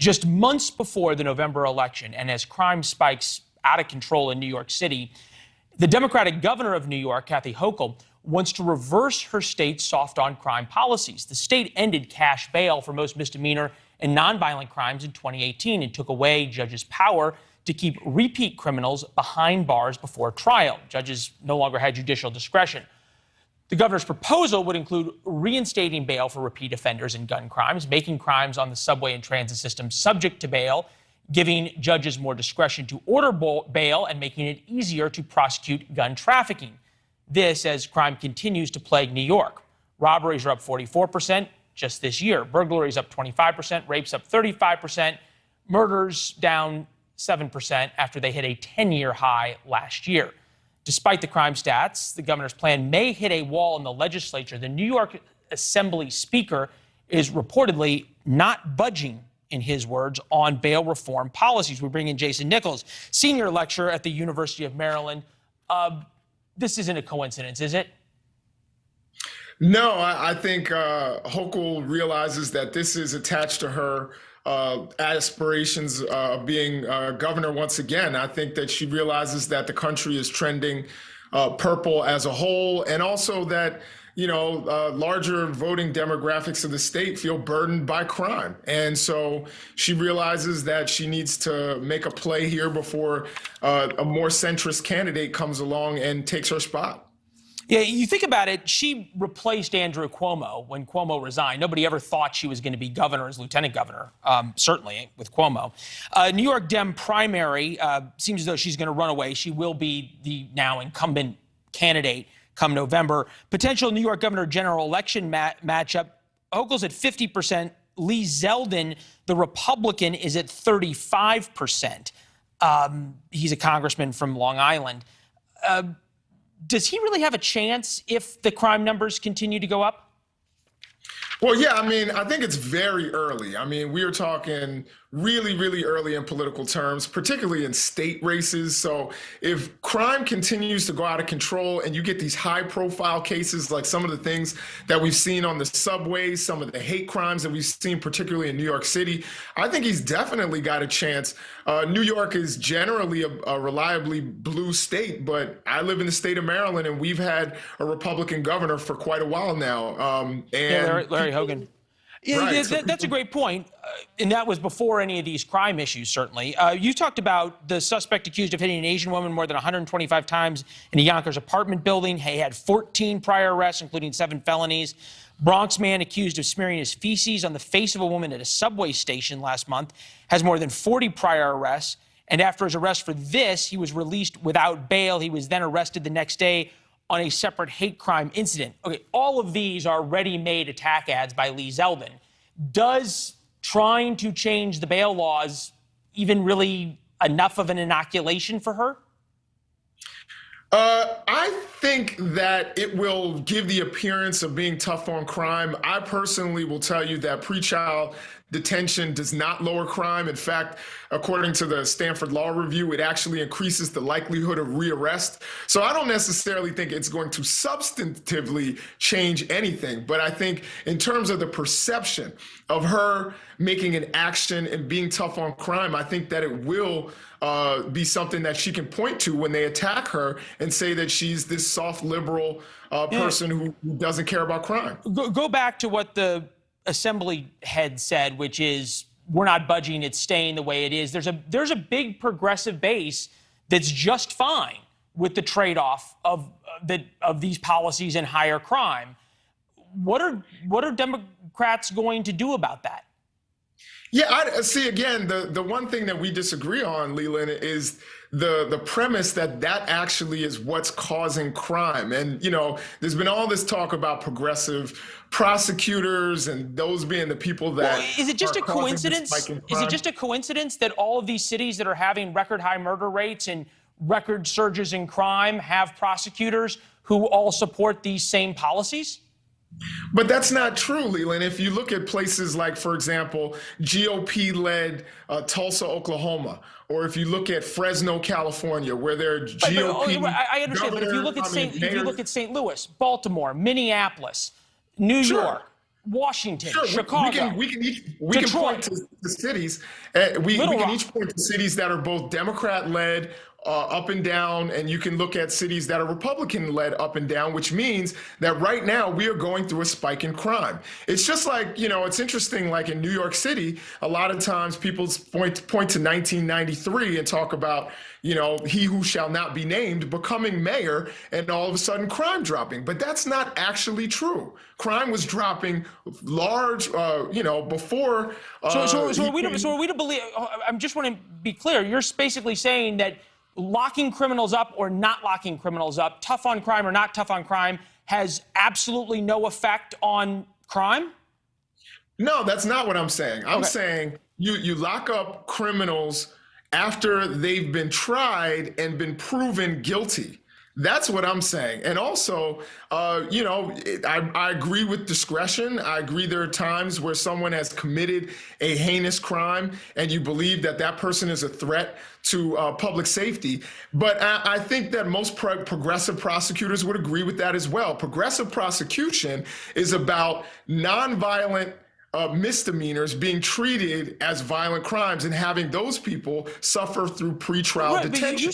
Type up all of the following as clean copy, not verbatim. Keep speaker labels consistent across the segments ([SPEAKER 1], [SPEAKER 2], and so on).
[SPEAKER 1] Just months before the November election, and as crime spikes out of control in New York City, the Democratic governor of New York, Kathy Hochul, wants to reverse her state's soft on crime policies. The state ended cash bail for most misdemeanor and nonviolent crimes in 2018 and took away judges' power to keep repeat criminals behind bars before trial. Judges no longer had judicial discretion. The governor's proposal would include reinstating bail for repeat offenders in gun crimes, making crimes on the subway and transit system subject to bail, giving judges more discretion to order bail, and making it easier to prosecute gun trafficking. This as crime continues to plague New York. Robberies are up 44% just this year. Burglaries up 25%, rapes up 35%, murders down 7% after they hit a 10-year high last year. Despite the crime stats, the governor's plan may hit a wall in the legislature. The New York Assembly Speaker is reportedly not budging, in his words, on bail reform policies. We bring in Jason Nichols, senior lecturer at the University of Maryland. This isn't a coincidence, is it?
[SPEAKER 2] No, I think Hochul realizes that this is attached to her aspirations of being governor once again. I think that she realizes that the country is trending purple as a whole, and also that, you know, larger voting demographics of the state feel burdened by crime. And so she realizes that she needs to make a play here before a more centrist candidate comes along and takes her spot.
[SPEAKER 1] Yeah, you think about it, she replaced Andrew Cuomo when Cuomo resigned. Nobody ever thought she was going to be governor as lieutenant governor, certainly with Cuomo. New York Dem primary seems as though she's going to run away. She will be the now incumbent candidate come November. Potential New York governor general election matchup, Hochul's at 50%. Lee Zeldin, the Republican, is at 35%. He's a congressman from Long Island. Does he really have a chance if the crime numbers continue to go up?
[SPEAKER 2] Well, yeah, I mean, I think it's very early. I mean, we are talking really, really early in political terms, particularly in state races. So if crime continues to go out of control and you get these high profile cases, like some of the things that we've seen on the subways, some of the hate crimes that we've seen, particularly in New York City, I think he's definitely got a chance. New York is generally a reliably blue state, but I live in the state of Maryland and we've had a Republican governor for quite a while now.
[SPEAKER 1] Larry Hogan. Yeah, right. That's a great point. And that was before any of these crime issues, certainly. You talked about the suspect accused of hitting an Asian woman more than 125 times in a Yonkers apartment building. He had 14 prior arrests, including 7 felonies. Bronx man accused of smearing his feces on the face of a woman at a subway station last month has more than 40 prior arrests. And after his arrest for this, he was released without bail. He was then arrested the next day on a separate hate crime incident. Okay, all of these are ready-made attack ads by Lee Zeldin. Does trying to change the bail laws even really enough of an inoculation for her?
[SPEAKER 2] I think that it will give the appearance of being tough on crime. I personally will tell you that pretrial detention does not lower crime. In fact, according to the Stanford Law Review, it actually increases the likelihood of rearrest. So I don't necessarily think it's going to substantively change anything. But I think in terms of the perception of her making an action and being tough on crime, I think that it will be something that she can point to when they attack her and say that she's this soft liberal person who doesn't care about crime.
[SPEAKER 1] Go back to what the Assembly head said, which is we're not budging, it's staying the way it is. There's a big progressive base that's just fine with the trade-off of these policies and higher crime. What are Democrats going to do about that?
[SPEAKER 2] Yeah, I see, again, the one thing that we disagree on, Leland, is the premise that actually is what's causing crime. And, you know, there's been all this talk about progressive prosecutors and those being the people that
[SPEAKER 1] is it just a coincidence? Is it just a coincidence that all of these cities that are having record high murder rates and record surges in crime have prosecutors who all support these same policies?
[SPEAKER 2] But that's not true, Leland. If you look at places like, for example, GOP-led Tulsa, Oklahoma, or if you look at Fresno, California, where there are GOP
[SPEAKER 1] I understand, but if you look at St. Louis, Baltimore, Minneapolis, New York, Washington,
[SPEAKER 2] Sure,
[SPEAKER 1] Chicago,
[SPEAKER 2] we can
[SPEAKER 1] Detroit,
[SPEAKER 2] point to cities. We can each point to cities that are both Democrat-led up and down, and you can look at cities that are Republican-led up and down, which means that right now we are going through a spike in crime. It's just like, it's interesting, like in New York City, a lot of times people point to 1993 and talk about, he who shall not be named becoming mayor and all of a sudden crime dropping. But that's not actually true. Crime was dropping large, before.
[SPEAKER 1] So are we to believe, I just want to be clear, you're basically saying that locking criminals up or not locking criminals up, tough on crime or not tough on crime, has absolutely no effect on crime?
[SPEAKER 2] No, that's not what I'm saying. I'm saying you lock up criminals after they've been tried and been proven guilty. That's what I'm saying. And also, I agree with discretion. I agree there are times where someone has committed a heinous crime and you believe that that person is a threat to public safety. But I think that most progressive prosecutors would agree with that as well. Progressive prosecution is about nonviolent misdemeanors being treated as violent crimes and having those people suffer through pretrial detention.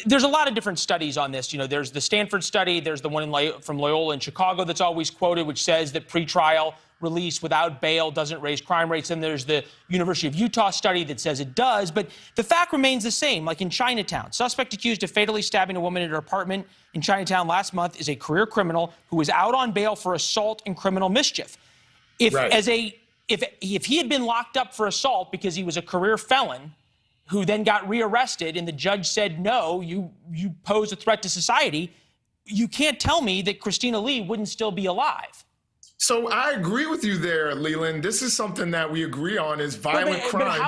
[SPEAKER 1] There's a lot of different studies on this. There's the Stanford study, there's the one from Loyola in Chicago that's always quoted, which says that pretrial release without bail doesn't raise crime rates. And there's the University of Utah study that says it does. But the fact remains the same. Like in Chinatown, suspect accused of fatally stabbing a woman in her apartment in Chinatown last month is a career criminal who was out on bail for assault and criminal mischief. If he had been locked up for assault because he was a career felon who then got rearrested and the judge said, no, you pose a threat to society, you can't tell me that Christina Lee wouldn't still be alive.
[SPEAKER 2] So I agree with you there, Leland. This is something that we agree on is violent crime.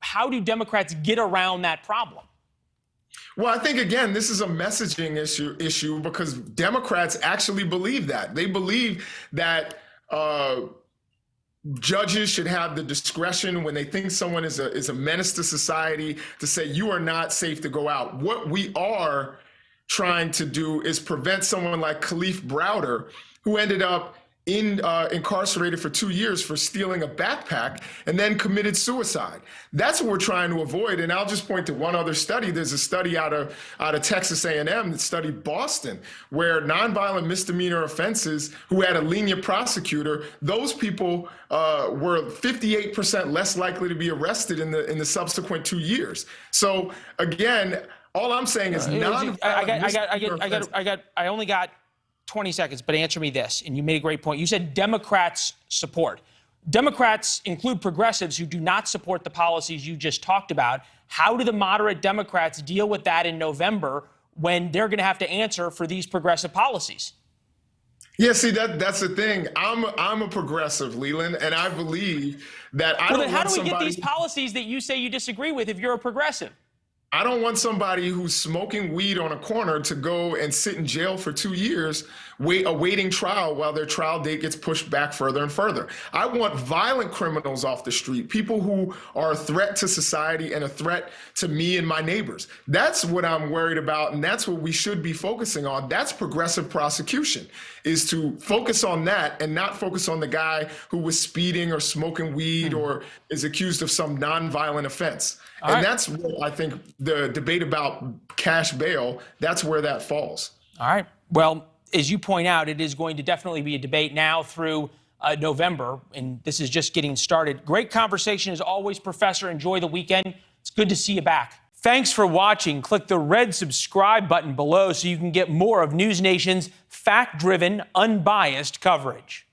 [SPEAKER 1] How do Democrats get around that problem?
[SPEAKER 2] Well, I think, again, this is a messaging issue because Democrats actually believe that. They believe that judges should have the discretion when they think someone is a menace to society to say, you are not safe to go out. What we are trying to do is prevent someone like Khalif Browder, who ended up incarcerated for 2 years for stealing a backpack and then committed suicide. That's what we're trying to avoid. And I'll just point to one other study. There's a study out of Texas A&M that studied Boston, where nonviolent misdemeanor offenses who had a lenient prosecutor, those people were 58% less likely to be arrested in the subsequent 2 years. So again, all I'm saying is
[SPEAKER 1] I only got 20 seconds, but answer me this, and you made a great point. You said Democrats support. Democrats include progressives who do not support the policies you just talked about. How do the moderate Democrats deal with that in November when they're going to have to answer for these progressive policies?
[SPEAKER 2] Yeah, see, that's the thing. I'm a progressive, Leland, and I believe that I don't want somebody...
[SPEAKER 1] How do we get these policies that you say you disagree with if you're a progressive?
[SPEAKER 2] I don't want somebody who's smoking weed on a corner to go and sit in jail for 2 years, awaiting trial while their trial date gets pushed back further and further. I want violent criminals off the street, people who are a threat to society and a threat to me and my neighbors. That's what I'm worried about, and that's what we should be focusing on. That's progressive prosecution, is to focus on that and not focus on the guy who was speeding or smoking weed or is accused of some nonviolent offense. That's what I think the debate about cash bail, that's where that falls.
[SPEAKER 1] All right. Well, as you point out, it is going to definitely be a debate now through November, and this is just getting started. Great conversation as always, Professor. Enjoy the weekend. It's good to see you back. Thanks for watching. Click the red subscribe button below so you can get more of NewsNation's fact-driven, unbiased coverage.